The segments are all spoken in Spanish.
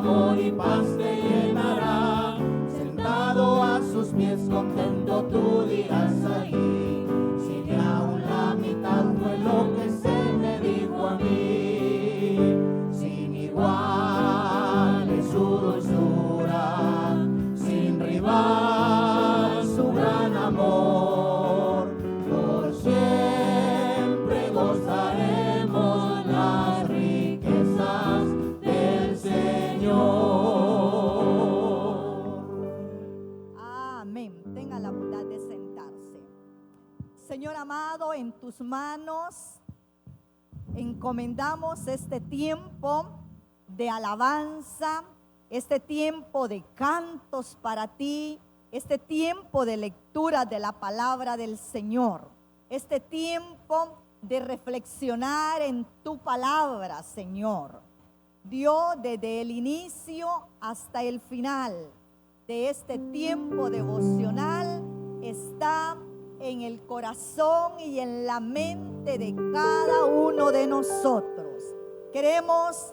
amor y paz te llenará. Sentado a sus pies contento tú dirás ahí, si ni aún la mitad fue lo que se me dijo a mí. Sin igual es su dulzura, sin rival su gran amor. Por siempre gozaremos las riquezas del Señor. Amén. Tenga la bondad de sentarse. Señor amado, en tus manos encomendamos este tiempo de alabanza, este tiempo de cantos para ti, este tiempo de lectura de la palabra del Señor, este tiempo de reflexionar en tu palabra, Señor. Dios, desde el inicio hasta el final de este tiempo devocional está en el corazón y en la mente de cada uno de nosotros. Queremos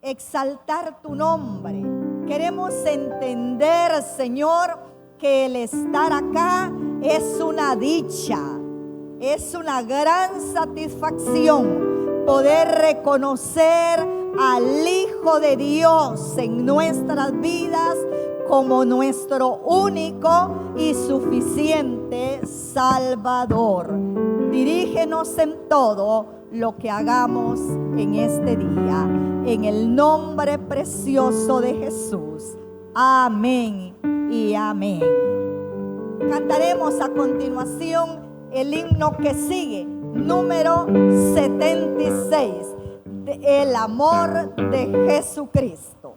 exaltar tu nombre. Queremos entender, Señor, que el estar acá es una dicha, es una gran satisfacción poder reconocer al Hijo de Dios en nuestras vidas como nuestro único y suficiente Salvador. Dirígenos en todo lo que hagamos en este día, en el nombre precioso de Jesús. Amén y amén. Cantaremos a continuación el himno que sigue, número 76, El amor de Jesucristo.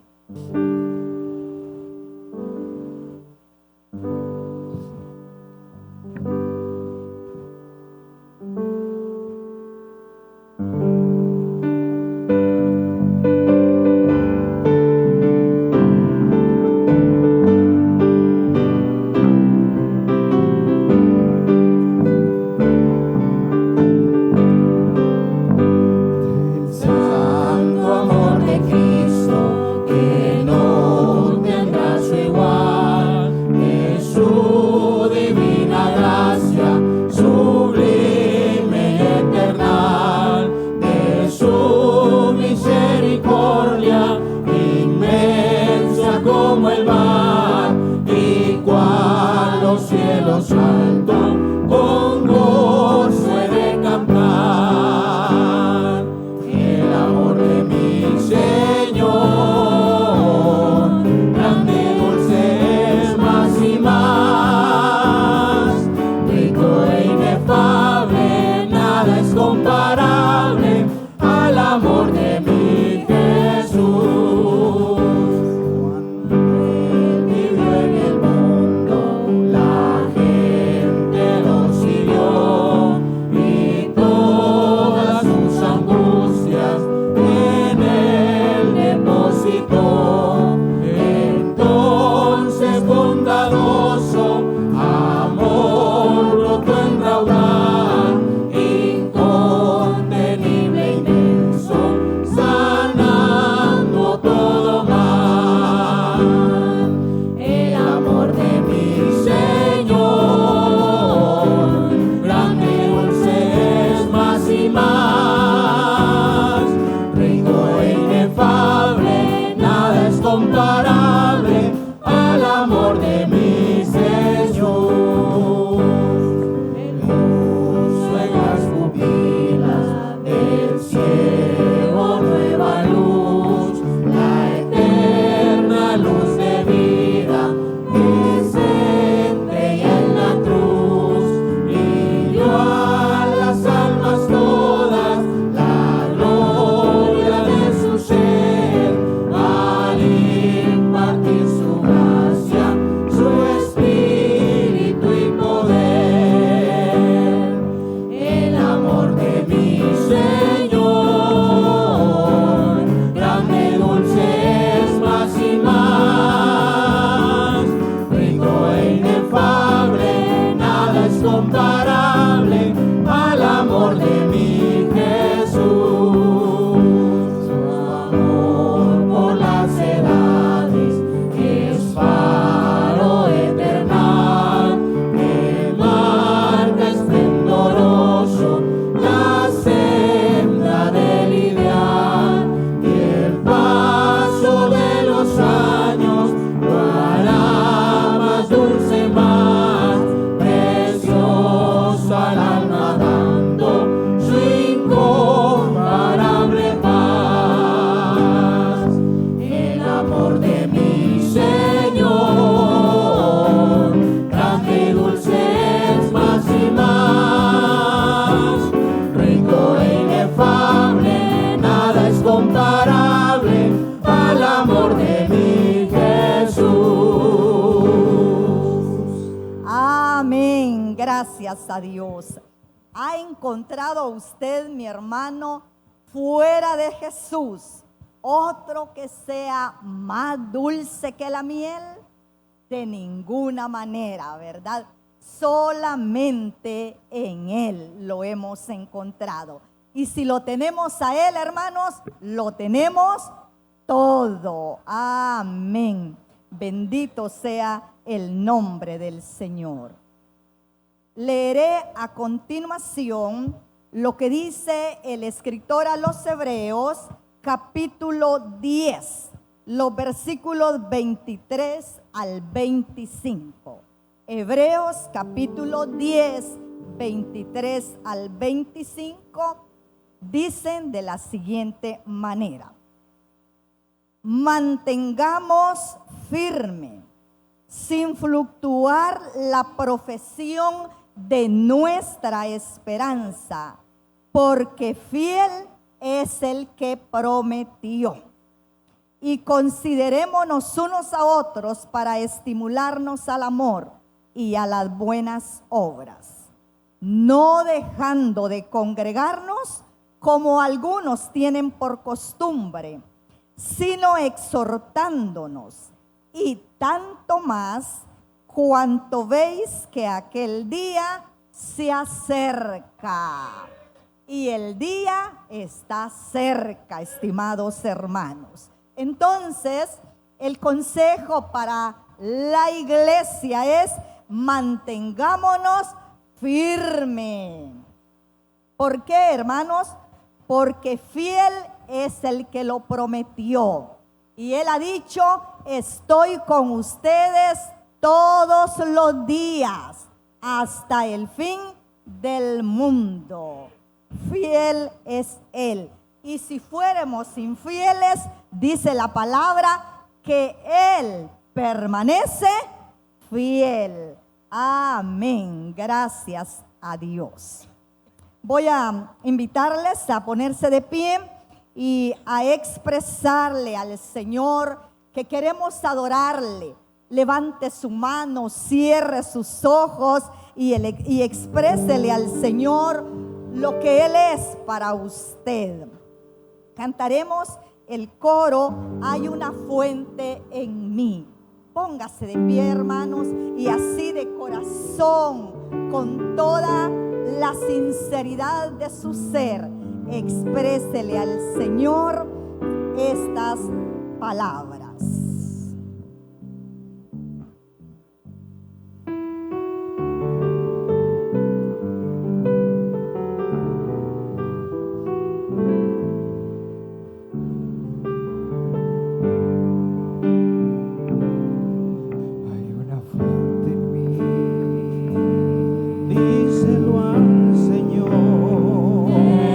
Señor. Gracias a Dios. ¿Ha encontrado usted, mi hermano, fuera de Jesús, otro que sea más dulce que la miel? De ninguna manera, ¿verdad? Solamente en Él lo hemos encontrado. Y si lo tenemos a Él, hermanos, lo tenemos todo. Amén. Bendito sea el nombre del Señor. Leeré a continuación lo que dice el escritor a los Hebreos, capítulo 10, los versículos 23 al 25. Hebreos capítulo 10, 23 al 25, dicen de la siguiente manera: mantengamos firme, sin fluctuar, la profesión de nuestra esperanza, porque fiel es el que prometió. Y considerémonos unos a otros para estimularnos al amor y a las buenas obras, no dejando de congregarnos como algunos tienen por costumbre, sino exhortándonos, y tanto más cuanto veis que aquel día se acerca. Y el día está cerca, estimados hermanos. Entonces, el consejo para la iglesia es: mantengámonos firmes. ¿Por qué, hermanos? Porque fiel es el que lo prometió. Y Él ha dicho: estoy con ustedes todos los días hasta el fin del mundo. Fiel es Él. Y si fuéramos infieles, dice la palabra que Él permanece fiel. Amén. Gracias a Dios. Voy a invitarles a ponerse de pie y a expresarle al Señor que queremos adorarle. Levante su mano, cierre sus ojos y exprésele al Señor lo que Él es para usted. Cantaremos el coro: hay una fuente en mí. Póngase de pie, hermanos, y así de corazón, con toda la sinceridad de su ser, exprésele al Señor estas palabras.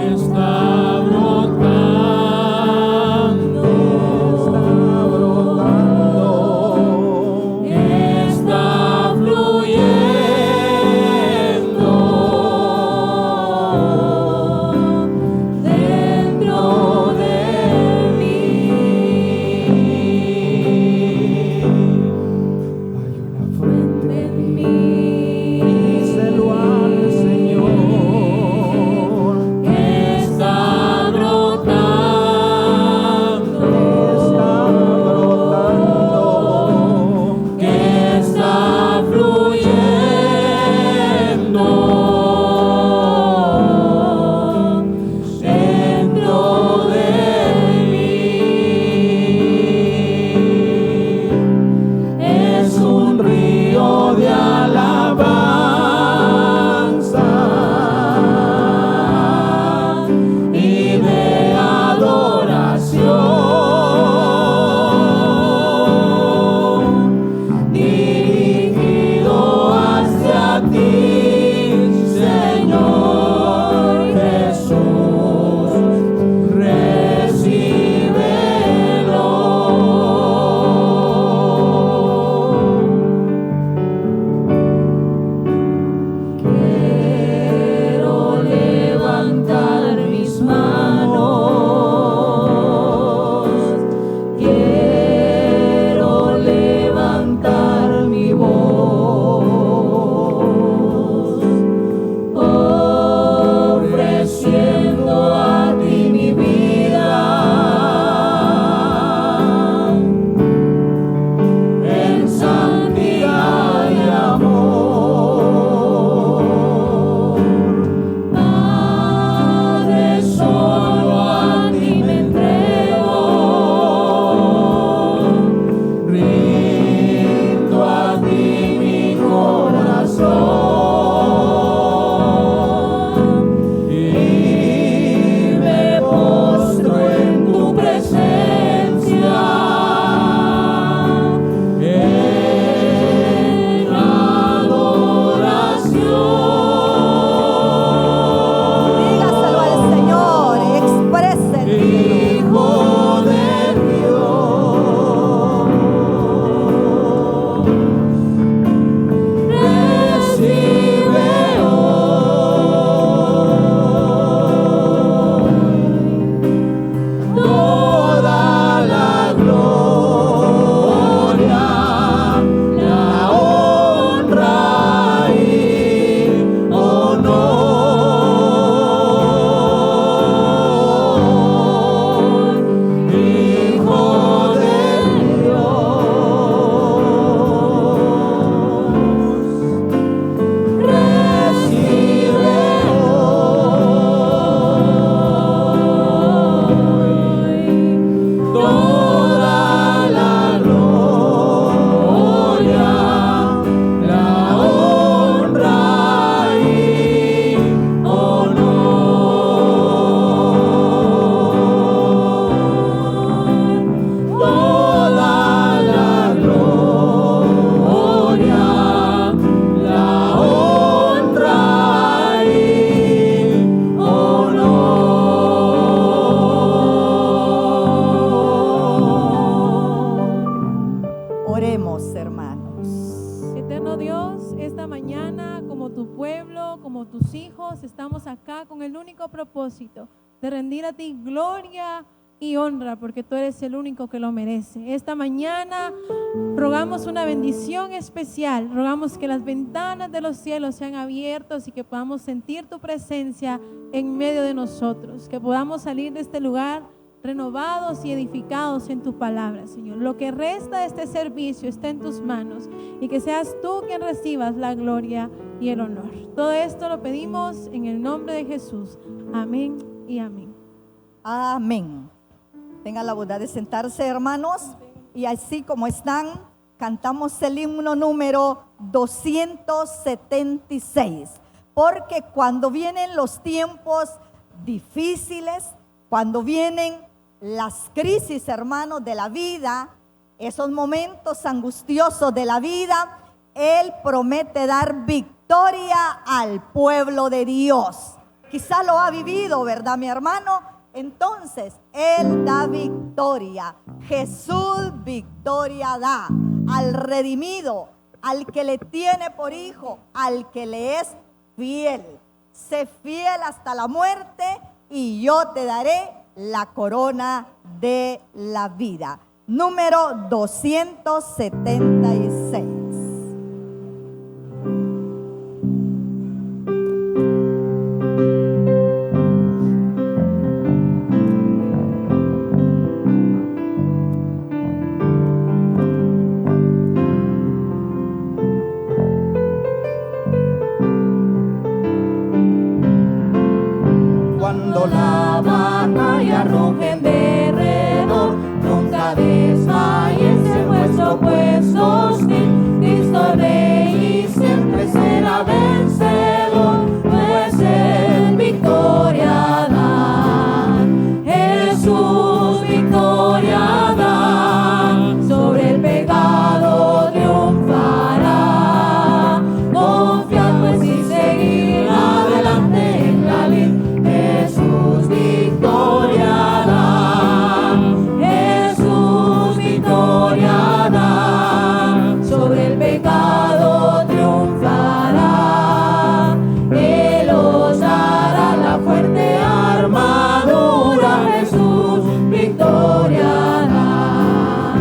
Está brotando propósito de rendir a ti gloria y honra, porque tú eres el único que lo merece. Esta mañana rogamos una bendición especial, rogamos que las ventanas de los cielos sean abiertas y que podamos sentir tu presencia en medio de nosotros, que podamos salir de este lugar renovados y edificados en tu palabra, Señor. Lo que resta de este servicio está en tus manos y que seas tú quien recibas la gloria y el honor. Todo esto lo pedimos en el nombre de Jesús. Amén y amén. Amén. Tengan la bondad de sentarse, hermanos, y así como están, cantamos el himno número 276, porque cuando vienen los tiempos difíciles, cuando vienen las crisis, hermanos, de la vida, esos momentos angustiosos de la vida, Él promete dar victoria al pueblo de Dios. Quizá lo ha vivido, ¿verdad, mi hermano? Entonces, Él da victoria. Jesús victoria da al redimido, al que le tiene por hijo, al que le es fiel. Sé fiel hasta la muerte y yo te daré la corona de la vida. Número 276. Cuando la batalla ruge en derredor, nunca desmayes en vuestro puesto hostil. Cristo Rey y siempre será vencedor, pues en victoria da. Jesús victoria da, sobre el pecado triunfará. Confiad pues y seguir adelante en la lid. Jesús victoria da, Jesús victoria da, sobre el pecado triunfará. Él os dará la fuerte armadura, Jesús victoria da.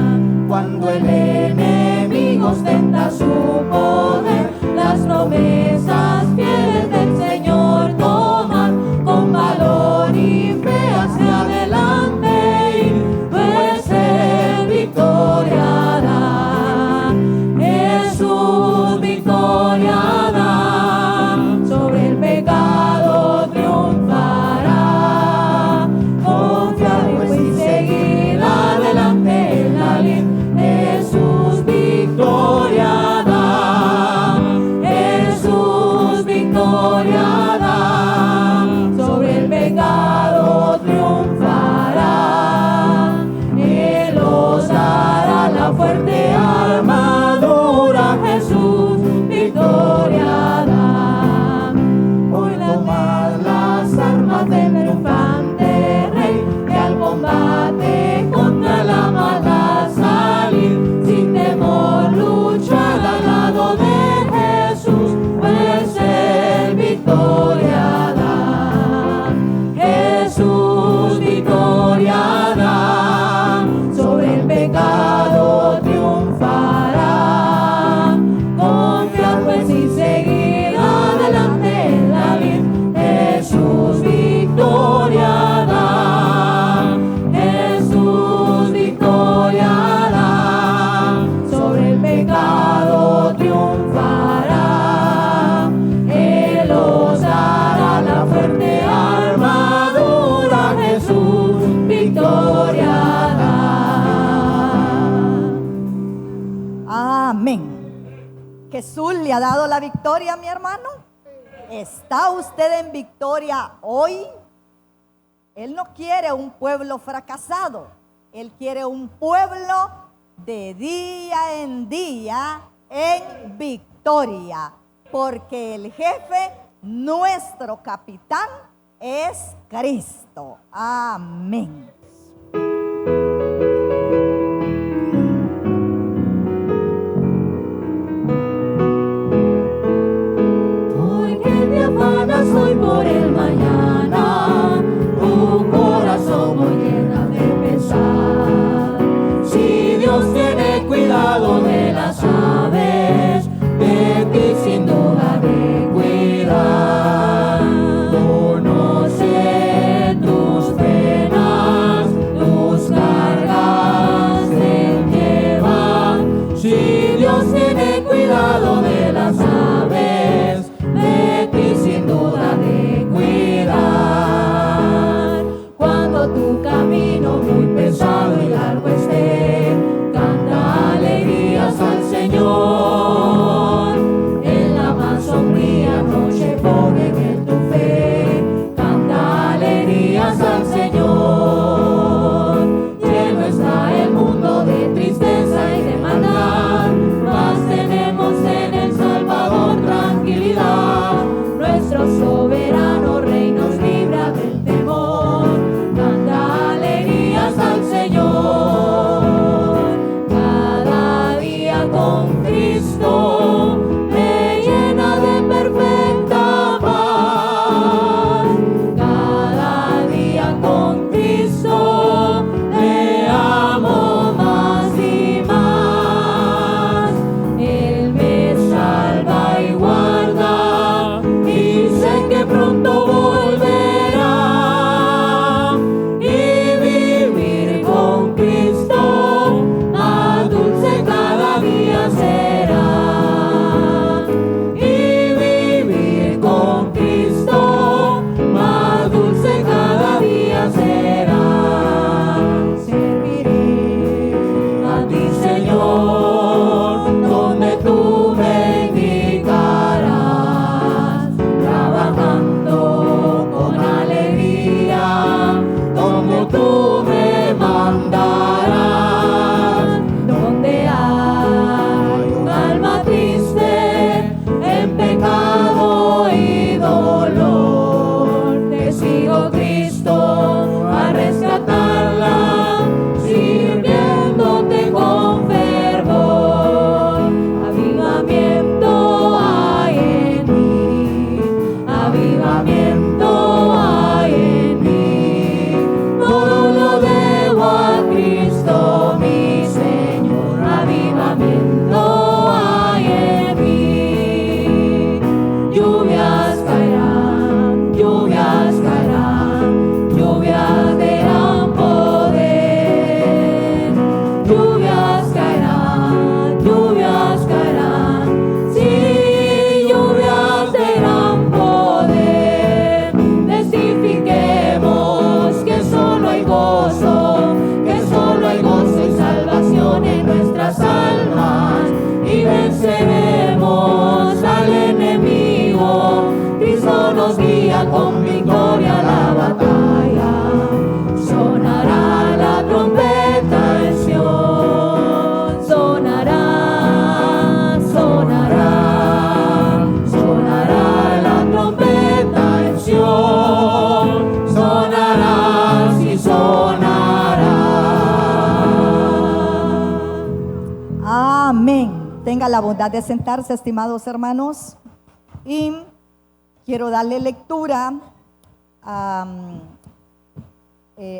Cuando el enemigo ostenta su poder, las promesas fieles del Señor toman, con valor y fe hacia adelante, pues Él victoria da. Jesús victoria da, sobre el pecado triunfará. Confiad pues y seguid adelante en la lid. Jesús victoria da, Jesús victoria da, sobre el pecado triunfará. Él os dará la fuerte armadura, Jesús victoria da. Hoy tomad las armas del triunfante Rey, y al combate contra la maldad salir, sin temor luchar al lado de Jesús, pues Él victoria da. Jesús victoria da, sobre el pecado triunfará. Confiad pues y seguid adelante en la lid. Jesús victoria da, Jesús victoria da, sobre el pecado triunfará. Él os dará la fuerte armadura, Jesús victoria da. Amén. Jesús le ha dado la victoria, mi hermano. ¿Está usted en victoria hoy? Él no quiere un pueblo fracasado. Él quiere un pueblo de día en día en victoria. Porque el jefe, nuestro capitán, es Cristo. Amén. Porque te afanas hoy por el mañana, tú me mandarás. Donde hay un alma triste en pecado y dolor, te sigo, Cristo, a rescatarla, sirviéndote con fervor. Avivamiento hay en mí, avivamiento hay en mí. Todo lo debo a Cristo, mi Señor. Avivamiento hay en mí. Lluvias caerán, lluvias caerán, lluvias de gran poder. Lluvias caerán, lluvias caerán, sí, lluvias de gran poder. Testifiquemos que solo hay gozo, que solo hay gozo y salvación en nuestras almas, y venceremos al enemigo. Cristo nos guía con victoria a la batalla. Sonará la trompeta en Sion, sonará, sonará, sonará la trompeta en Sion, sonará, sí sonará. Amén. Tenga la bondad de sentarse, estimados hermanos. Y quiero darle lectura a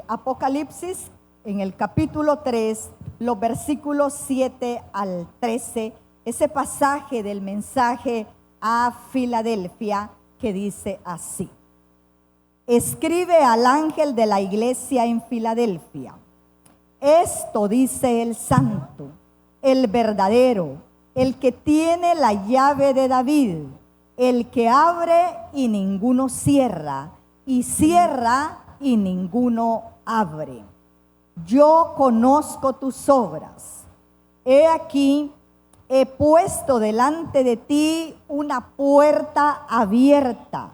Apocalipsis en el capítulo 3, los versículos 7 al 13, ese pasaje del mensaje a Filadelfia que dice así: escribe al ángel de la iglesia en Filadelfia, esto dice el santo, el verdadero, el que tiene la llave de David, el que abre y ninguno cierra, y cierra y ninguno abre. Yo conozco tus obras. He aquí, he puesto delante de ti una puerta abierta,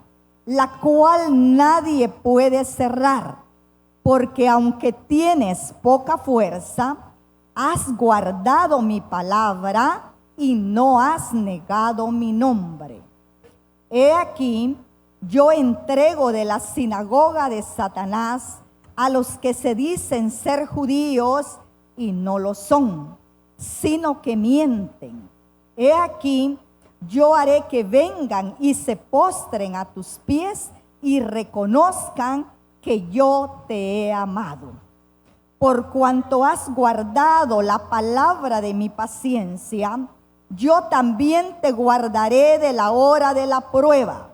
la cual nadie puede cerrar, porque aunque tienes poca fuerza, has guardado mi palabra y no has negado mi nombre. He aquí, yo entrego de la sinagoga de Satanás a los que se dicen ser judíos y no lo son, sino que mienten. He aquí, yo haré que vengan y se postren a tus pies y reconozcan que yo te he amado. Por cuanto has guardado la palabra de mi paciencia, yo también te guardaré de la hora de la prueba,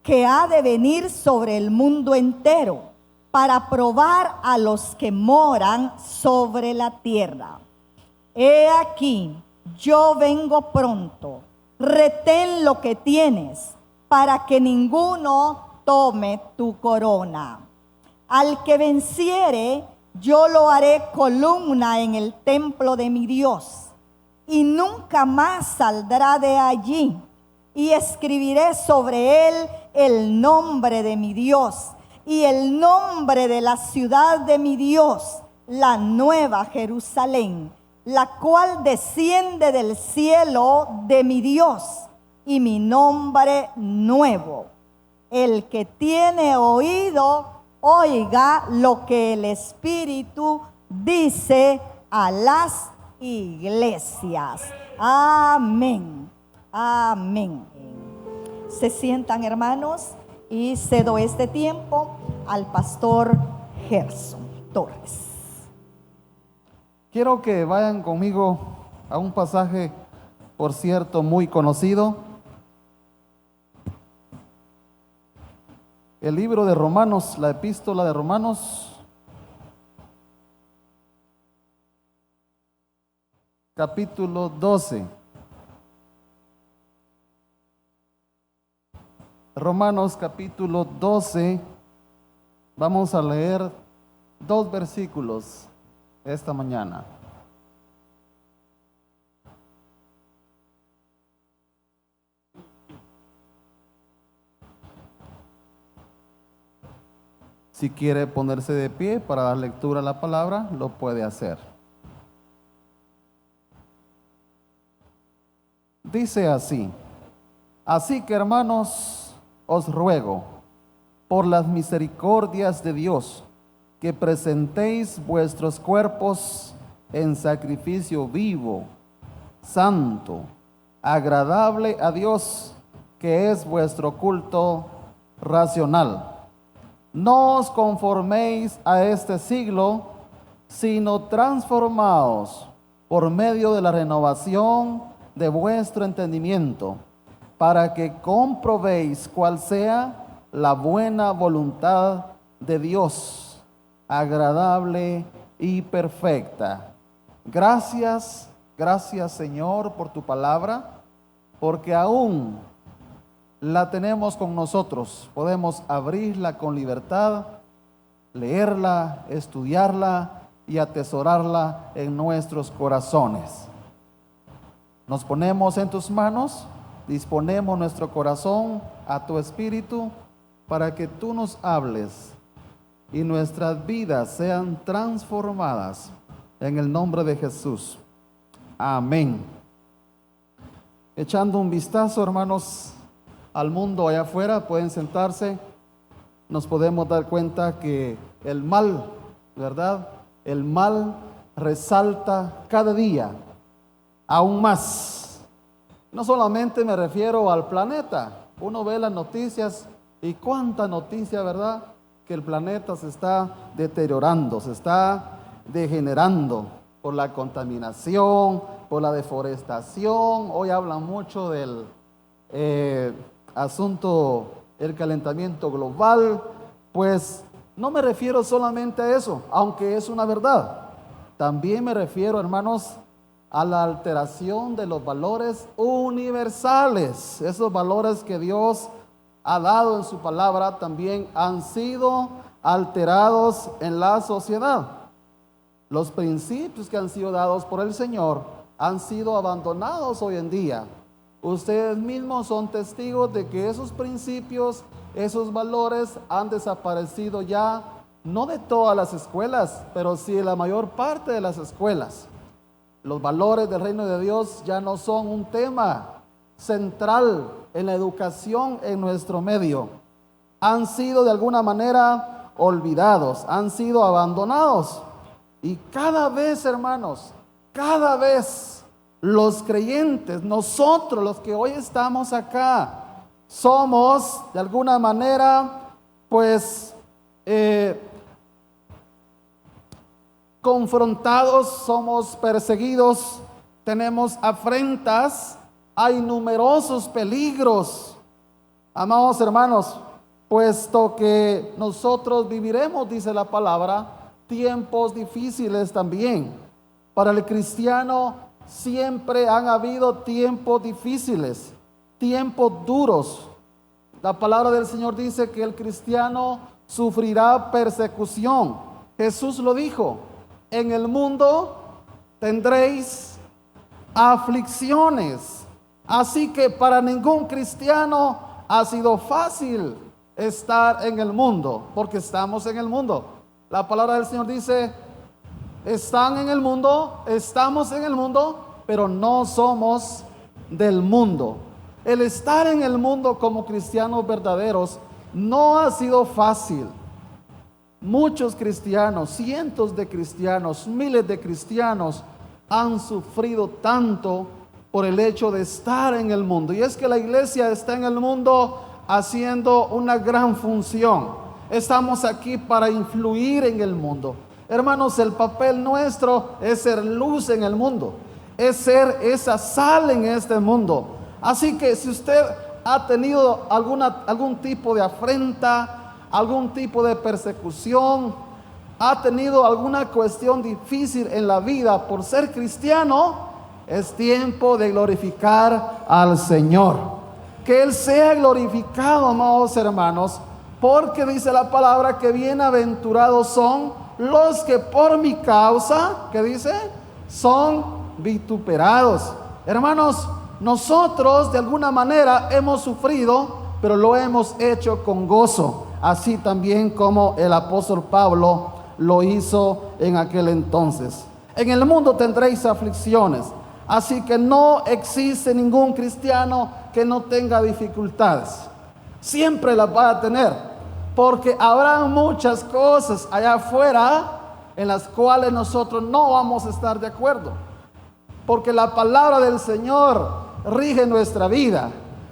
que ha de venir sobre el mundo entero, para probar a los que moran sobre la tierra. He aquí, yo vengo pronto. Retén lo que tienes, para que ninguno tome tu corona. Al que venciere, yo lo haré columna en el templo de mi Dios, y nunca más saldrá de allí. Y escribiré sobre él el nombre de mi Dios y el nombre de la ciudad de mi Dios, la nueva Jerusalén, la cual desciende del cielo de mi Dios, y mi nombre nuevo. El que tiene oído, oiga lo que el Espíritu dice a las iglesias. Amén. Amén. Se sientan, hermanos, y cedo este tiempo al pastor Gerson Torres. Quiero que vayan conmigo a un pasaje, por cierto, muy conocido. El libro de Romanos, la epístola de Romanos, capítulo 12. Romanos capítulo 12, vamos a leer 2 versículos esta mañana. Si quiere ponerse de pie para dar lectura a la palabra, lo puede hacer. Dice así: así que, hermanos, os ruego, por las misericordias de Dios, que presentéis vuestros cuerpos en sacrificio vivo, santo, agradable a Dios, que es vuestro culto racional. No os conforméis a este siglo, sino transformaos por medio de la renovación de vuestro entendimiento, para que comprobéis cuál sea la buena voluntad de Dios, agradable y perfecta. Gracias, Señor, por tu palabra, porque aún la tenemos con nosotros. Podemos abrirla con libertad, leerla, estudiarla y atesorarla en nuestros corazones. Nos ponemos en tus manos, disponemos nuestro corazón a tu espíritu para que tú nos hables y nuestras vidas sean transformadas en el nombre de Jesús. Amén. Echando un vistazo, hermanos, al mundo allá afuera, pueden sentarse, nos podemos dar cuenta que el mal, ¿verdad? El mal resalta cada día aún más. No solamente me refiero al planeta, uno ve las noticias y cuánta noticia, ¿verdad? Que el planeta se está deteriorando, se está degenerando por la contaminación, por la deforestación. Hoy hablan mucho del asunto, el calentamiento global. Pues no me refiero solamente a eso, aunque es una verdad. También me refiero, hermanos, a la alteración de los valores universales. Esos valores que Dios ha dado en su palabra también han sido alterados en la sociedad. Los principios que han sido dados por el Señor han sido abandonados hoy en día. Ustedes mismos son testigos de que esos principios, esos valores han desaparecido ya, no de todas las escuelas, pero sí de la mayor parte de las escuelas. Los valores del reino de Dios ya no son un tema central en la educación en nuestro medio. Han sido de alguna manera olvidados, han sido abandonados. Y cada vez, hermanos, cada vez los creyentes, nosotros los que hoy estamos acá, somos de alguna manera, pues, confrontados, somos perseguidos, tenemos afrentas, hay numerosos peligros. Amados hermanos, puesto que nosotros viviremos, dice la palabra, tiempos difíciles también. Para el cristiano siempre han habido tiempos difíciles, tiempos duros. La palabra del Señor dice que el cristiano sufrirá persecución. Jesús lo dijo: en el mundo tendréis aflicciones. Así que para ningún cristiano ha sido fácil estar en el mundo, porque estamos en el mundo. La palabra del Señor dice: están en el mundo, estamos en el mundo, pero no somos del mundo. El estar en el mundo como cristianos verdaderos no ha sido fácil. Muchos cristianos, cientos de cristianos, miles de cristianos han sufrido tanto por el hecho de estar en el mundo. Y es que la iglesia está en el mundo haciendo una gran función. Estamos aquí para influir en el mundo. Hermanos, el papel nuestro es ser luz en el mundo, es ser esa sal en este mundo. Así que si usted ha tenido algún tipo de afrenta, algún tipo de persecución, ha tenido alguna cuestión difícil en la vida por ser cristiano, es tiempo de glorificar al Señor. Que Él sea glorificado, amados hermanos, porque dice la palabra que bienaventurados son los que por mi causa, ¿qué dice? Son vituperados. Hermanos, nosotros de alguna manera hemos sufrido, pero lo hemos hecho con gozo. así también como el apóstol Pablo lo hizo en aquel entonces. En el mundo tendréis aflicciones, así que no existe ningún cristiano que no tenga dificultades. Siempre las va a tener, porque habrá muchas cosas allá afuera en las cuales nosotros no vamos a estar de acuerdo, porque la palabra del Señor rige nuestra vida,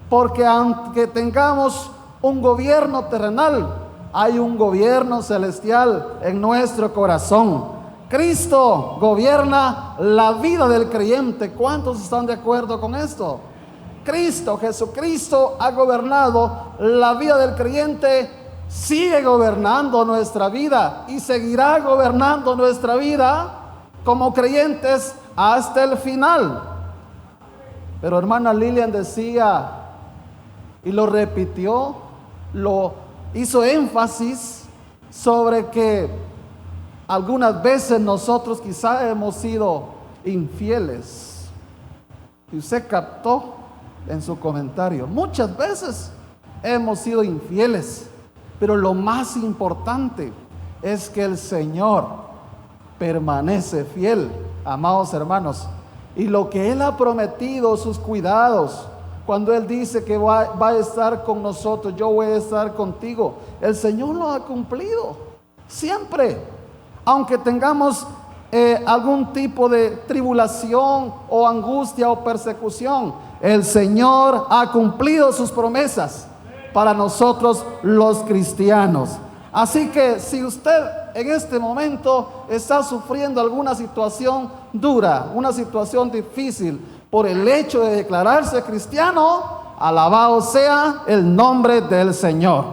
porque aunque tengamos un gobierno terrenal, hay un gobierno celestial en nuestro corazón. Cristo gobierna la vida del creyente. ¿Cuántos están de acuerdo con esto? Jesucristo ha gobernado la vida del creyente, sigue gobernando nuestra vida y seguirá gobernando nuestra vida como creyentes hasta el final. Pero hermana Lilian decía, y lo repitió, lo hizo énfasis sobre que algunas veces nosotros quizá hemos sido infieles. Y usted captó en su comentario, muchas veces hemos sido infieles, pero lo más importante es que el Señor permanece fiel, amados hermanos. Y lo que Él ha prometido, sus cuidados, cuando Él dice que va a estar con nosotros, yo voy a estar contigo, el Señor lo ha cumplido siempre. Aunque tengamos algún tipo de tribulación o angustia o persecución, el Señor ha cumplido sus promesas para nosotros los cristianos. Así que si usted en este momento está sufriendo alguna situación dura, una situación difícil, por el hecho de declararse cristiano, alabado sea el nombre del Señor.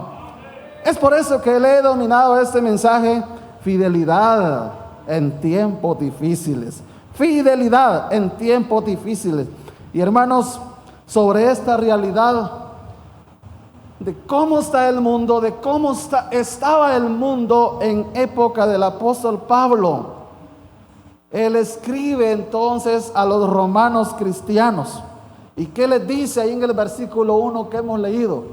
Es por eso que le he denominado este mensaje fidelidad en tiempos difíciles. Fidelidad en tiempos difíciles. Y hermanos, sobre esta realidad de cómo está el mundo, de cómo estaba el mundo en época del apóstol Pablo, él escribe entonces a los romanos cristianos. ¿Y qué les dice ahí en el versículo 1 que hemos leído?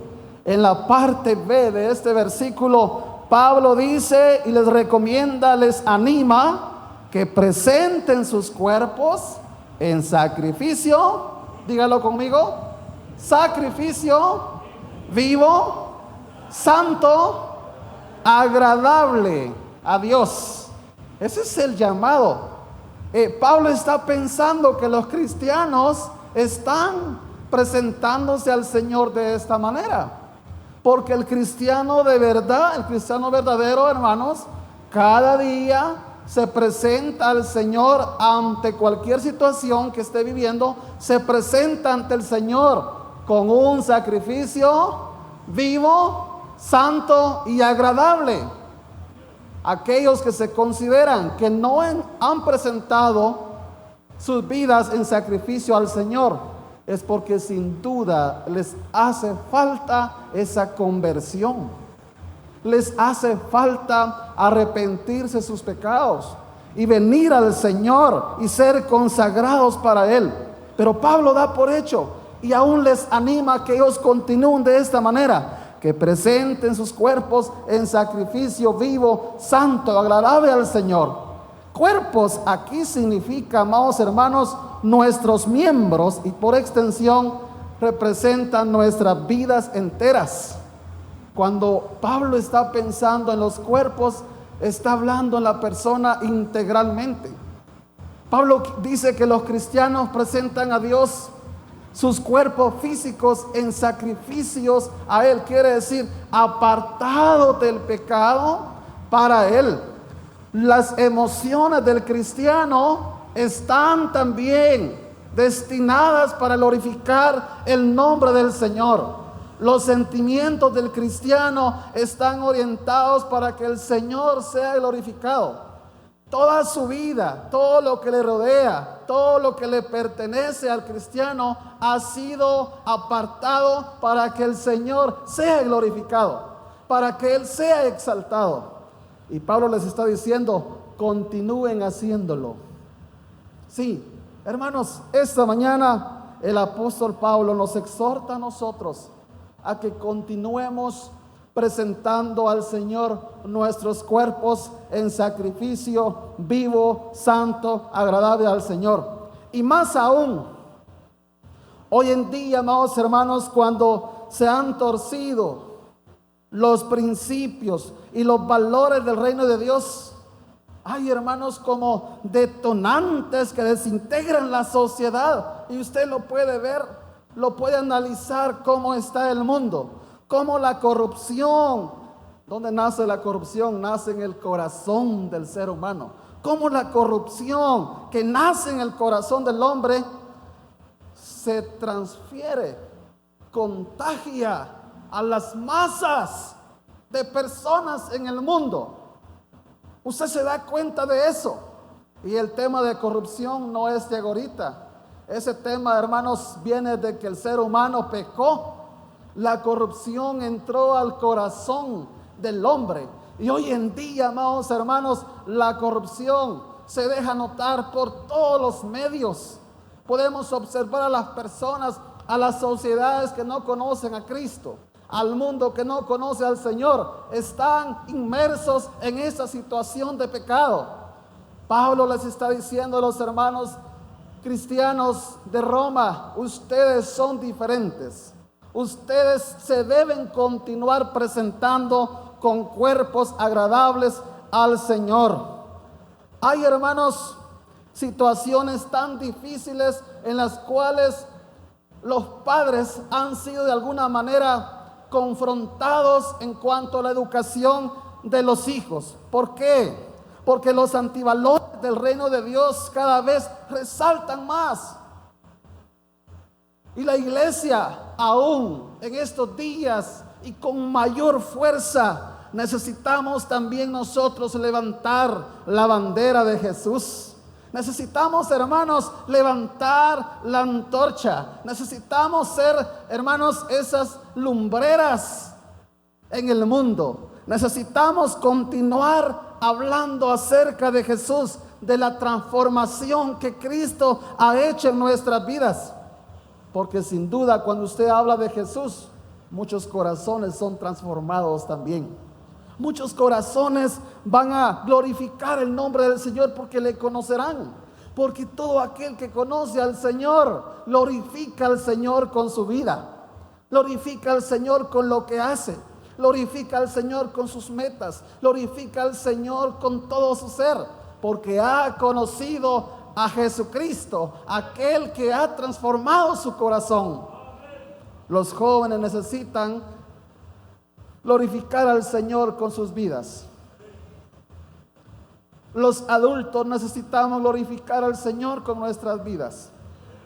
En la parte B de este versículo, Pablo dice y les recomienda, les anima que presenten sus cuerpos en sacrificio, dígalo conmigo, sacrificio vivo, santo, agradable a Dios. Ese es el llamado. Pablo está pensando que los cristianos están presentándose al Señor de esta manera. Porque el cristiano de verdad, el cristiano verdadero, hermanos, cada día se presenta al Señor ante cualquier situación que esté viviendo, se presenta ante el Señor con un sacrificio vivo, santo y agradable. Aquellos que se consideran que no han presentado sus vidas en sacrificio al Señor, es porque sin duda les hace falta esa conversión. Les hace falta arrepentirse de sus pecados y venir al Señor y ser consagrados para Él. Pero Pablo da por hecho y aún les anima a que ellos continúen de esta manera, que presenten sus cuerpos en sacrificio vivo, santo, agradable al Señor. Cuerpos aquí significa, amados hermanos, nuestros miembros, y por extensión representan nuestras vidas enteras. Cuando Pablo está pensando en los cuerpos, está hablando en la persona integralmente. Pablo dice que los cristianos presentan a Dios sus cuerpos físicos en sacrificios a Él, quiere decir apartados del pecado para Él. Las emociones del cristiano están también destinadas para glorificar el nombre del Señor. Los sentimientos del cristiano están orientados para que el Señor sea glorificado. Toda su vida, todo lo que le rodea, todo lo que le pertenece al cristiano ha sido apartado para que el Señor sea glorificado, para que Él sea exaltado. Y Pablo les está diciendo, continúen haciéndolo. Sí, hermanos, esta mañana el apóstol Pablo nos exhorta a nosotros a que continuemos presentando al Señor nuestros cuerpos en sacrificio vivo, santo, agradable al Señor. Y más aún, hoy en día, amados hermanos, cuando se han torcido los principios y los valores del reino de Dios, hay, hermanos, como detonantes que desintegran la sociedad. Y usted lo puede ver, lo puede analizar cómo está el mundo, cómo la corrupción, ¿dónde nace la corrupción? Nace en el corazón del ser humano. Cómo la corrupción que nace en el corazón del hombre se transfiere, contagia a las masas de personas en el mundo. Usted se da cuenta de eso. Y el tema de corrupción no es de ahorita. Ese tema, hermanos, viene de que el ser humano pecó. La corrupción entró al corazón del hombre. Y hoy en día, amados hermanos, la corrupción se deja notar por todos los medios. Podemos observar a las personas, a las sociedades que no conocen a Cristo, al mundo que no conoce al Señor, están inmersos en esa situación de pecado. Pablo les está diciendo a los hermanos cristianos de Roma: ustedes son diferentes. Ustedes se deben continuar presentando con cuerpos agradables al Señor. Hay, hermanos, situaciones tan difíciles en las cuales los padres han sido de alguna manera confrontados en cuanto a la educación de los hijos. ¿Por qué? Porque los antivalores del reino de Dios cada vez resaltan más. Y la iglesia, aún en estos días y con mayor fuerza, necesitamos también nosotros levantar la bandera de Jesús. Necesitamos, hermanos, levantar la antorcha. Necesitamos ser, hermanos, esas lumbreras en el mundo. Necesitamos continuar hablando acerca de Jesús, de la transformación que Cristo ha hecho en nuestras vidas. Porque sin duda, cuando usted habla de Jesús, muchos corazones son transformados también. Muchos corazones van a glorificar el nombre del Señor porque le conocerán. Porque todo aquel que conoce al Señor glorifica al Señor con su vida, glorifica al Señor con lo que hace, glorifica al Señor con sus metas, glorifica al Señor con todo su ser, porque ha conocido a Jesucristo, aquel que ha transformado su corazón. Los jóvenes necesitan glorificar al Señor con sus vidas. Los adultos necesitamos glorificar al Señor con nuestras vidas.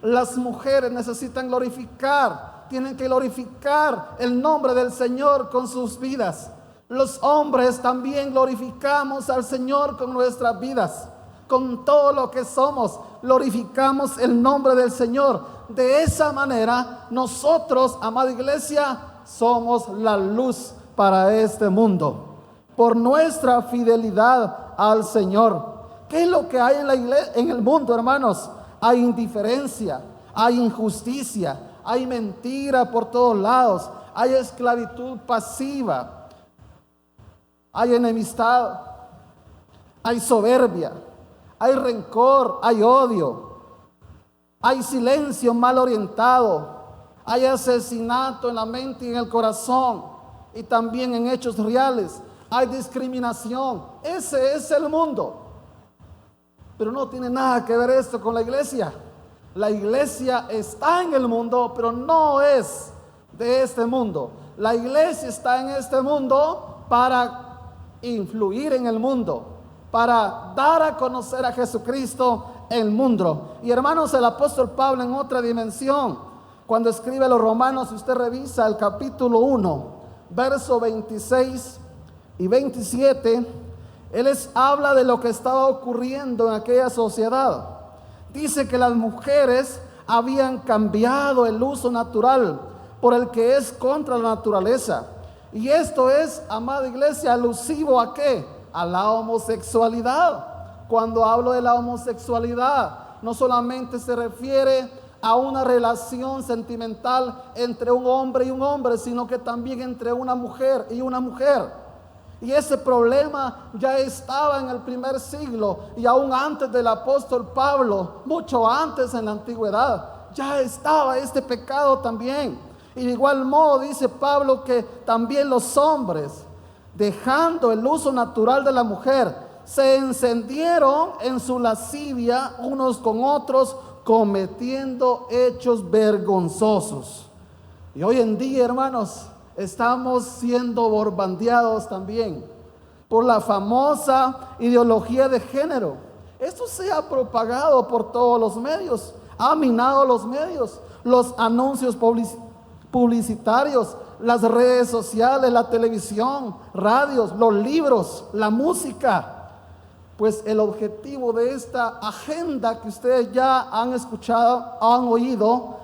Las mujeres necesitan glorificar, tienen que glorificar el nombre del Señor con sus vidas. Los hombres también glorificamos al Señor con nuestras vidas. Con todo lo que somos, glorificamos el nombre del Señor. De esa manera, nosotros, amada iglesia, somos la luz para este mundo, por nuestra fidelidad al Señor. ¿Qué es lo que hay en la iglesia, en el mundo, hermanos? Hay indiferencia, hay injusticia, hay mentira por todos lados, hay esclavitud pasiva, hay enemistad, hay soberbia, hay rencor, hay odio, hay silencio mal orientado, hay asesinato en la mente y en el corazón, y también en hechos reales. Hay discriminación. Ese es el mundo. Pero no tiene nada que ver esto con la iglesia. La iglesia está en el mundo, pero no es de este mundo. La iglesia está en este mundo para influir en el mundo, para dar a conocer a Jesucristo en el mundo. Y hermanos, el apóstol Pablo, en otra dimensión, cuando escribe a los Romanos, si usted revisa el capítulo 1, verso 26 y 27, él les habla de lo que estaba ocurriendo en aquella sociedad. Dice que las mujeres habían cambiado el uso natural por el que es contra la naturaleza. Y esto es, amada iglesia, alusivo ¿a qué? A la homosexualidad. Cuando hablo de la homosexualidad, no solamente se refiere a una relación sentimental entre un hombre y un hombre, sino que también entre una mujer y una mujer. Y ese problema ya estaba en el primer siglo y aún antes del apóstol Pablo, mucho antes en la antigüedad, ya estaba este pecado también. Y de igual modo dice Pablo que también los hombres, dejando el uso natural de la mujer, se encendieron en su lascivia unos con otros, cometiendo hechos vergonzosos. Y hoy en día, hermanos, estamos siendo bombardeados también por la famosa ideología de género. Esto se ha propagado por todos los medios, ha minado los medios, los anuncios publicitarios, las redes sociales, la televisión, radios, los libros, la música. Pues el objetivo de esta agenda que ustedes ya han escuchado, han oído,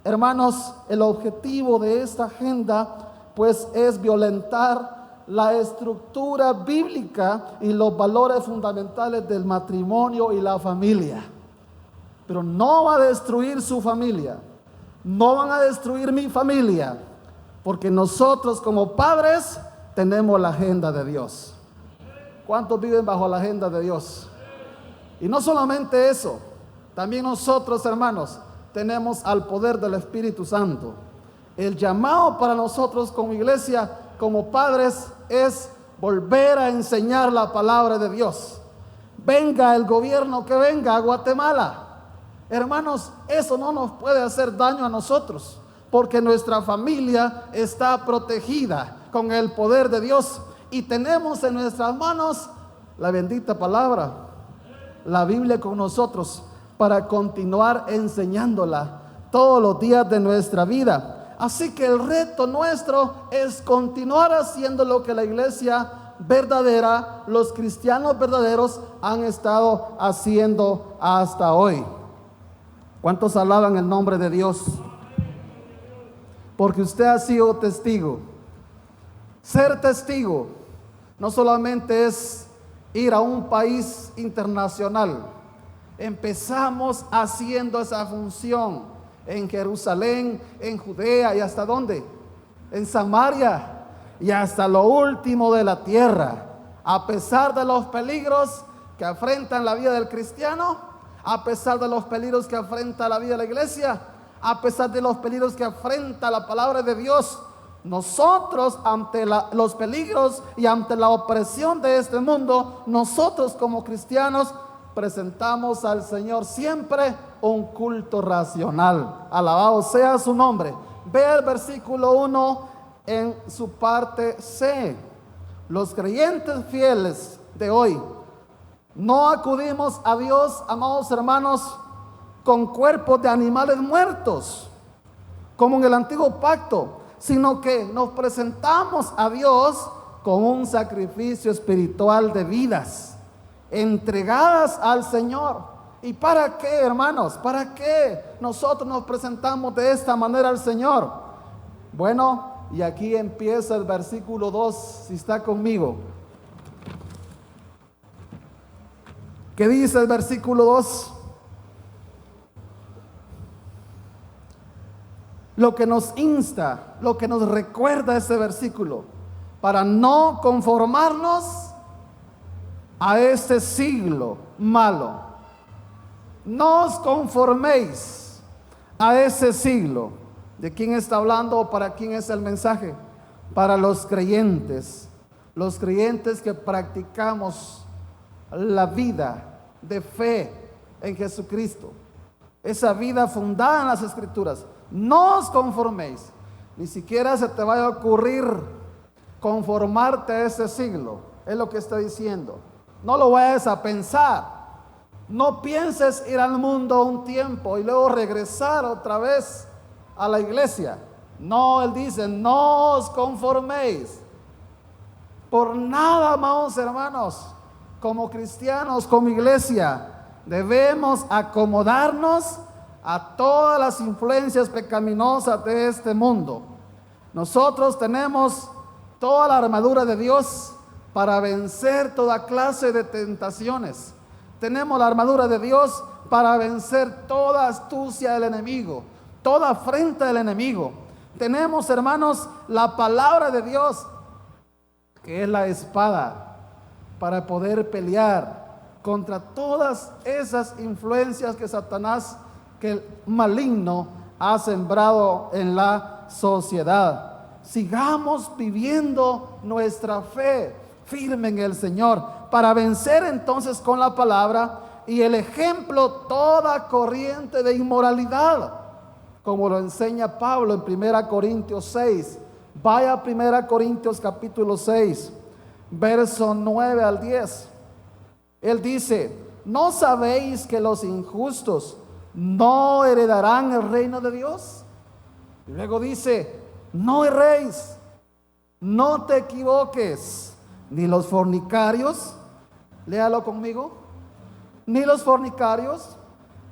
hermanos, el objetivo de esta agenda pues es violentar la estructura bíblica y los valores fundamentales del matrimonio y la familia. Pero no va a destruir su familia, no van a destruir mi familia, porque nosotros como padres tenemos la agenda de Dios. ¿Cuántos viven bajo la agenda de Dios? Y no solamente eso, también nosotros, hermanos, tenemos al poder del Espíritu Santo. El llamado para nosotros como iglesia, como padres, es volver a enseñar la palabra de Dios. Venga el gobierno que venga a Guatemala. Hermanos, eso no nos puede hacer daño a nosotros, porque nuestra familia está protegida con el poder de Dios. Y tenemos en nuestras manos la bendita palabra, la Biblia con nosotros, para continuar enseñándola todos los días de nuestra vida. Así que el reto nuestro es continuar haciendo lo que la iglesia verdadera, los cristianos verdaderos han estado haciendo hasta hoy. ¿Cuántos alaban el nombre de Dios? Porque usted ha sido testigo. Ser testigo no solamente es ir a un país internacional. Empezamos haciendo esa función en Jerusalén, en Judea y hasta ¿dónde? En Samaria y hasta lo último de la tierra. A pesar de los peligros que afrentan la vida del cristiano, a pesar de los peligros que afrenta la vida de la iglesia, a pesar de los peligros que afrenta la palabra de Dios, nosotros ante los peligros y ante la opresión de este mundo, nosotros como cristianos presentamos al Señor siempre un culto racional. Alabado sea su nombre. Ve el versículo 1 en su parte C. Los creyentes fieles de hoy no acudimos a Dios, amados hermanos, con cuerpos de animales muertos, como en el antiguo pacto, sino que nos presentamos a Dios con un sacrificio espiritual de vidas entregadas al Señor. ¿Y para qué, hermanos? ¿Para qué nosotros nos presentamos de esta manera al Señor? Bueno, y aquí empieza el versículo 2, si está conmigo. ¿Qué dice el versículo 2? Lo que nos insta, lo que nos recuerda ese versículo, para no conformarnos a este siglo malo. No os conforméis a ese siglo. ¿De quién está hablando o para quién es el mensaje? Para los creyentes que practicamos la vida de fe en Jesucristo, esa vida fundada en las Escrituras. No os conforméis, ni siquiera se te vaya a ocurrir conformarte a ese siglo, es lo que está diciendo. No lo vayas a pensar, no pienses ir al mundo un tiempo y luego regresar otra vez a la iglesia. No, él dice, no os conforméis. Por nada, amados hermanos, como cristianos, como iglesia, debemos acomodarnos a todas las influencias pecaminosas de este mundo. Nosotros tenemos toda la armadura de Dios para vencer toda clase de tentaciones, Tenemos la armadura de Dios para vencer toda astucia del enemigo, toda afrenta del enemigo. Tenemos, hermanos, la palabra de Dios, que es la espada, para poder pelear contra todas esas influencias que Satanás, que el maligno ha sembrado en la sociedad. Sigamos viviendo nuestra fe firme en el Señor para vencer entonces con la palabra y el ejemplo toda corriente de inmoralidad, como lo enseña Pablo en 1 Corintios 6. Vaya a 1 Corintios capítulo 6, verso 9 al 10. Él dice: ¿no sabéis que los injustos no heredarán el reino de Dios? Y luego dice: no erréis, no te equivoques, ni los fornicarios, léalo conmigo, ni los fornicarios,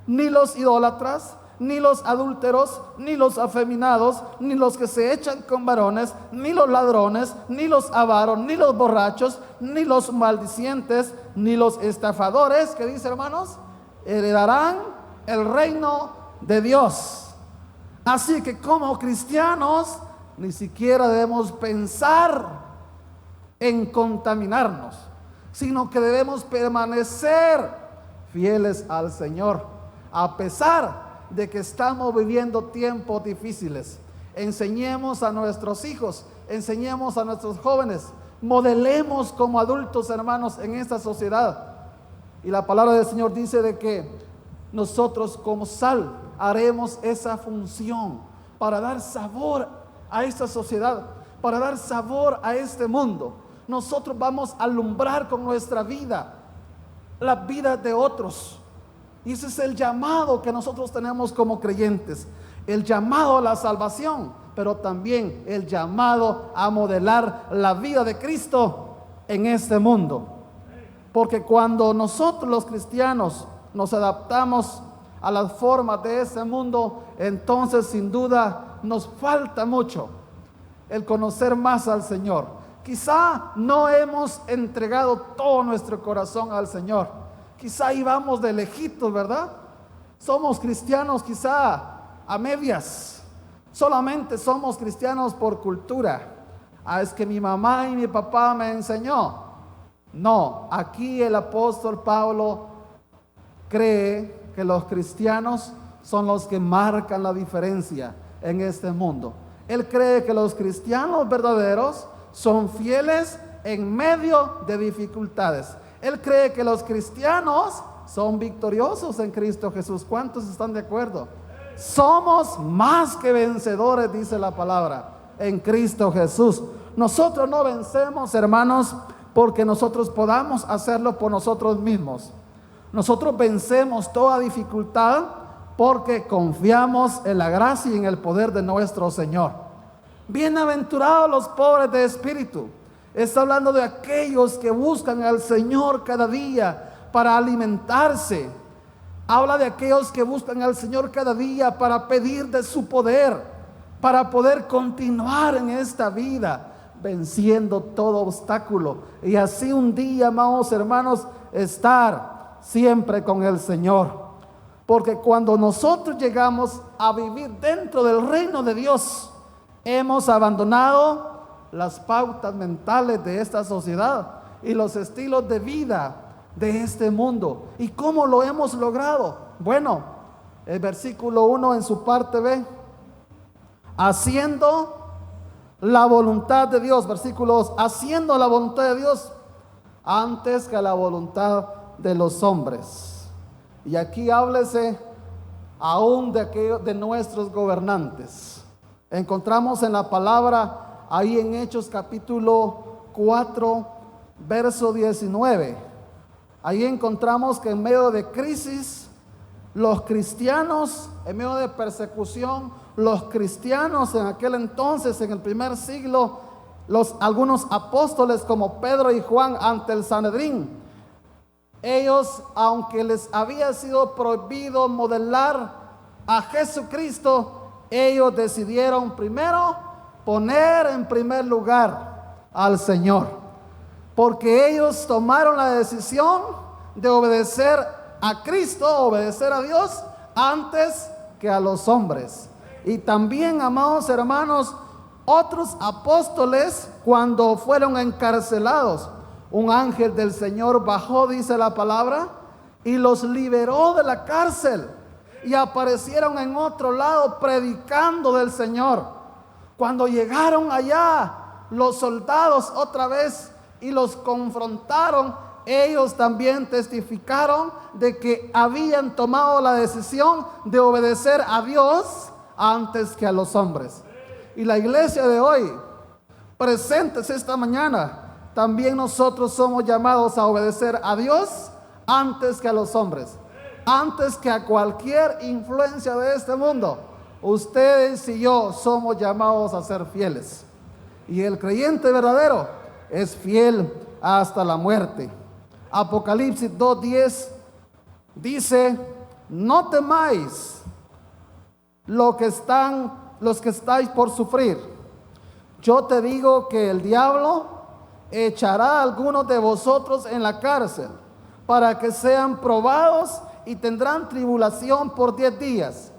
ni los idólatras, ni los adúlteros, ni los afeminados, ni los que se echan con varones, ni los ladrones, ni los avaros, ni los borrachos, ni los maldicientes, ni los estafadores, ¿qué dice, hermanos? Heredarán el reino de Dios. Así que como cristianos ni siquiera debemos pensar en contaminarnos, sino que debemos permanecer fieles al Señor, a pesar de que estamos viviendo tiempos difíciles. Enseñemos a nuestros hijos, enseñemos a nuestros jóvenes, modelemos como adultos, hermanos, en esta sociedad. Y la palabra del Señor dice de que nosotros como sal haremos esa función para dar sabor a esta sociedad, para dar sabor a este mundo. Nosotros vamos a alumbrar con nuestra vida la vida de otros. Y ese es el llamado que nosotros tenemos como creyentes, el llamado a la salvación, pero también el llamado a modelar la vida de Cristo en este mundo. Porque cuando nosotros los cristianos nos adaptamos a las formas de este mundo, entonces sin duda nos falta mucho el conocer más al Señor. Quizá no hemos entregado todo nuestro corazón al Señor. Quizá íbamos de lejitos, ¿verdad? Somos cristianos quizá a medias. Solamente somos cristianos por cultura. Es que mi mamá y mi papá me enseñó. No, aquí el apóstol Pablo cree que los cristianos son los que marcan la diferencia en este mundo. Él cree que los cristianos verdaderos son fieles en medio de dificultades. Él cree que los cristianos son victoriosos en Cristo Jesús. ¿Cuántos están de acuerdo? Somos más que vencedores, dice la palabra, en Cristo Jesús. Nosotros no vencemos, hermanos, porque nosotros podamos hacerlo por nosotros mismos. Nosotros vencemos toda dificultad porque confiamos en la gracia y en el poder de nuestro Señor. Bienaventurados los pobres de espíritu. Está hablando de aquellos que buscan al Señor cada día para alimentarse. Habla de aquellos que buscan al Señor cada día para pedir de su poder, para poder continuar en esta vida, venciendo todo obstáculo. Y así un día, amados hermanos, estar siempre con el Señor. Porque cuando nosotros llegamos a vivir dentro del reino de Dios, hemos abandonado las pautas mentales de esta sociedad y los estilos de vida de este mundo. ¿Y cómo lo hemos logrado? Bueno, el versículo 1 en su parte B, haciendo la voluntad de Dios. Versículo 2, haciendo la voluntad de Dios antes que la voluntad de los hombres. Y aquí háblese aún de nuestros gobernantes. Encontramos en la palabra ahí en Hechos capítulo 4 verso 19. Ahí encontramos que en medio de crisis, los cristianos, en medio de persecución, los cristianos en aquel entonces, en el primer siglo, algunos apóstoles como Pedro y Juan ante el Sanedrín, ellos, aunque les había sido prohibido modelar a Jesucristo, ellos decidieron primero poner en primer lugar al Señor, porque ellos tomaron la decisión de obedecer a Cristo, obedecer a Dios antes que a los hombres. Y también, amados hermanos, otros apóstoles, cuando fueron encarcelados, un ángel del Señor bajó, dice la palabra, y los liberó de la cárcel, y aparecieron en otro lado predicando del Señor. Cuando llegaron allá los soldados otra vez y los confrontaron, ellos también testificaron de que habían tomado la decisión de obedecer a Dios antes que a los hombres. Y la iglesia de hoy, presentes esta mañana, también nosotros somos llamados a obedecer a Dios antes que a los hombres, antes que a cualquier influencia de este mundo. Ustedes y yo somos llamados a ser fieles. Y el creyente verdadero es fiel hasta la muerte. Apocalipsis 2:10 dice: no temáis los que estáis por sufrir. Yo te digo que el diablo echará a algunos de vosotros en la cárcel para que sean probados y tendrán tribulación por 10 días.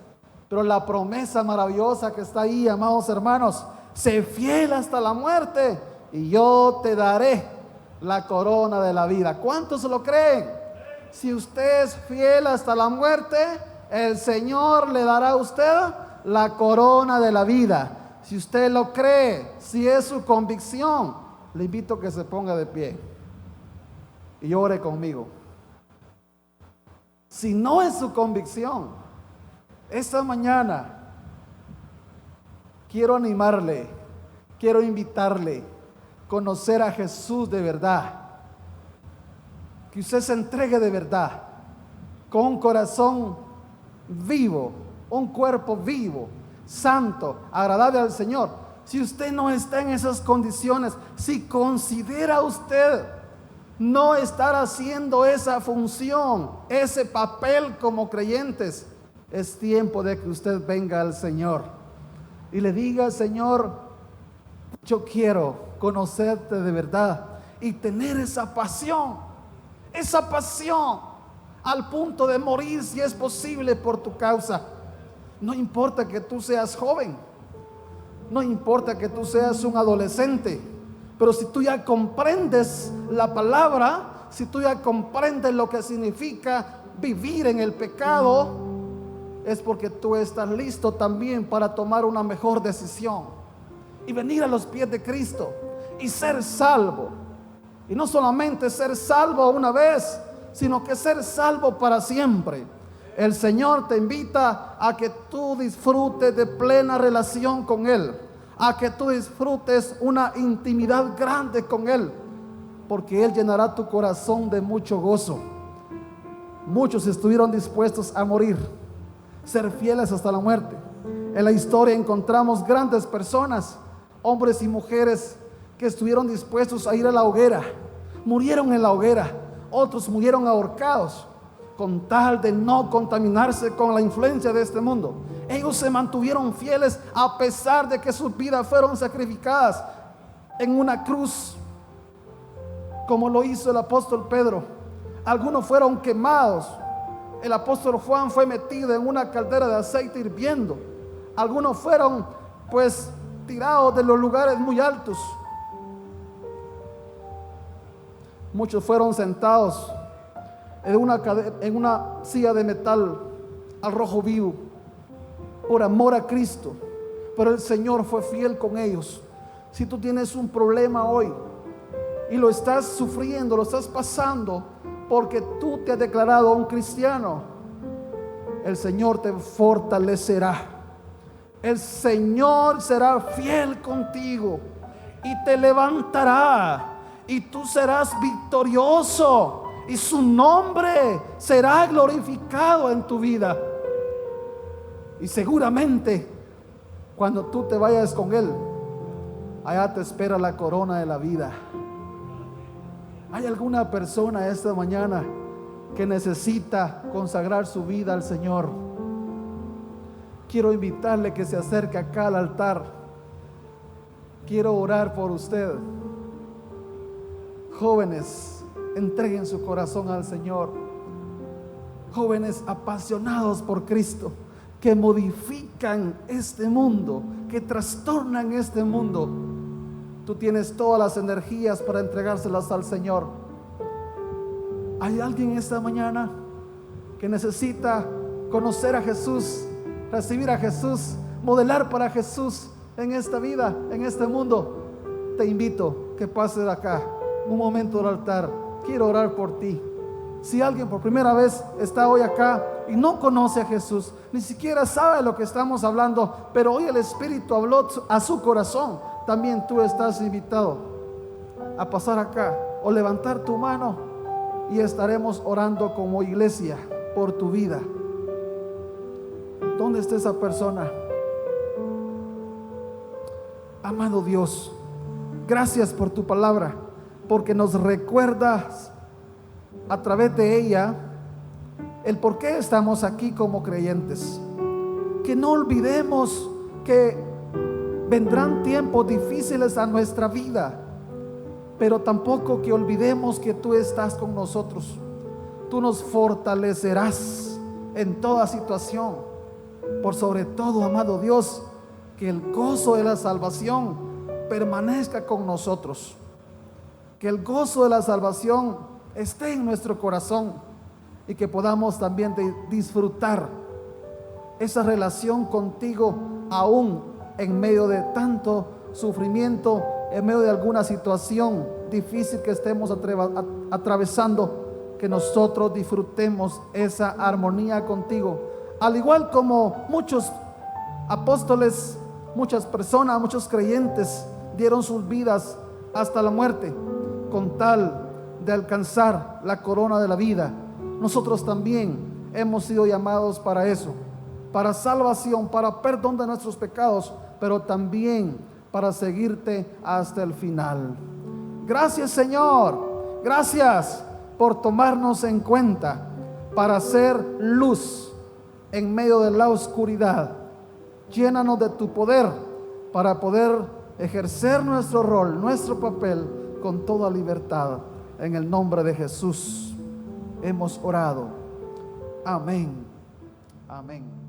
Pero la promesa maravillosa que está ahí, amados hermanos: sé fiel hasta la muerte y yo te daré la corona de la vida. ¿Cuántos lo creen? Si usted es fiel hasta la muerte, el Señor le dará a usted la corona de la vida. Si usted lo cree, si es su convicción, le invito a que se ponga de pie y ore conmigo. Si no es su convicción, esta mañana quiero animarle, quiero invitarle a conocer a Jesús de verdad. Que usted se entregue de verdad, con un corazón vivo, un cuerpo vivo, santo, agradable al Señor. Si usted no está en esas condiciones, si considera usted no estar haciendo esa función, ese papel como creyentes, es tiempo de que usted venga al Señor y le diga: Señor, yo quiero conocerte de verdad y tener esa pasión al punto de morir, si es posible, por tu causa. No importa que tú seas joven, no importa que tú seas un adolescente, pero si tú ya comprendes la palabra, si tú ya comprendes lo que significa vivir en el pecado, es porque tú estás listo también para tomar una mejor decisión y venir a los pies de Cristo y ser salvo. Y no solamente ser salvo una vez, sino que ser salvo para siempre. El Señor te invita a que tú disfrutes de plena relación con Él, a que tú disfrutes una intimidad grande con Él, porque Él llenará tu corazón de mucho gozo. Muchos estuvieron dispuestos a morir, ser fieles hasta la muerte. En la historia encontramos grandes personas, hombres y mujeres, que estuvieron dispuestos a ir a la hoguera, murieron en la hoguera. Otros murieron ahorcados con tal de no contaminarse con la influencia de este mundo. Ellos se mantuvieron fieles a pesar de que sus vidas fueron sacrificadas en una cruz, como lo hizo el apóstol Pedro. Algunos fueron quemados. El apóstol Juan fue metido en una caldera de aceite hirviendo. Algunos fueron tirados de los lugares muy altos. Muchos fueron sentados en una silla de metal al rojo vivo por amor a Cristo, pero el Señor fue fiel con ellos. Si tú tienes un problema hoy y lo estás sufriendo, lo estás pasando porque tú te has declarado un cristiano, el Señor te fortalecerá. El Señor será fiel contigo y te levantará, y tú serás victorioso, y su nombre será glorificado en tu vida. Y seguramente cuando tú te vayas con Él, allá te espera la corona de la vida. ¿Hay alguna persona esta mañana que necesita consagrar su vida al Señor? Quiero invitarle que se acerque acá al altar. Quiero orar por usted. Jóvenes, entreguen su corazón al Señor. Jóvenes apasionados por Cristo, que modifican este mundo, que trastornan este mundo. Tú tienes todas las energías para entregárselas al Señor. ¿Hay alguien esta mañana que necesita conocer a Jesús, recibir a Jesús, modelar para Jesús en esta vida, en este mundo? Te invito que pases acá un momento al altar. Quiero orar por ti. Si alguien por primera vez está hoy acá y no conoce a Jesús, ni siquiera sabe lo que estamos hablando, pero hoy el Espíritu habló a su corazón, también tú estás invitado a pasar acá o levantar tu mano y estaremos orando como iglesia por tu vida. ¿Dónde está esa persona? Amado Dios, gracias por tu palabra, porque nos recuerdas a través de ella el por qué estamos aquí como creyentes. Que no olvidemos que vendrán tiempos difíciles a nuestra vida, pero tampoco que olvidemos que tú estás con nosotros. Tú nos fortalecerás en toda situación. Por sobre todo, amado Dios, que el gozo de la salvación permanezca con nosotros. Que el gozo de la salvación esté en nuestro corazón y que podamos también disfrutar esa relación contigo aún en medio de tanto sufrimiento, en medio de alguna situación difícil que estemos atravesando, que nosotros disfrutemos esa armonía contigo, al igual como muchos apóstoles, muchas personas, muchos creyentes dieron sus vidas hasta la muerte con tal de alcanzar la corona de la vida. Nosotros también hemos sido llamados para eso, para salvación, para perdón de nuestros pecados, pero también para seguirte hasta el final. Gracias, Señor, gracias por tomarnos en cuenta para ser luz en medio de la oscuridad. Llénanos de tu poder para poder ejercer nuestro rol, nuestro papel con toda libertad. En el nombre de Jesús hemos orado. Amén. Amén.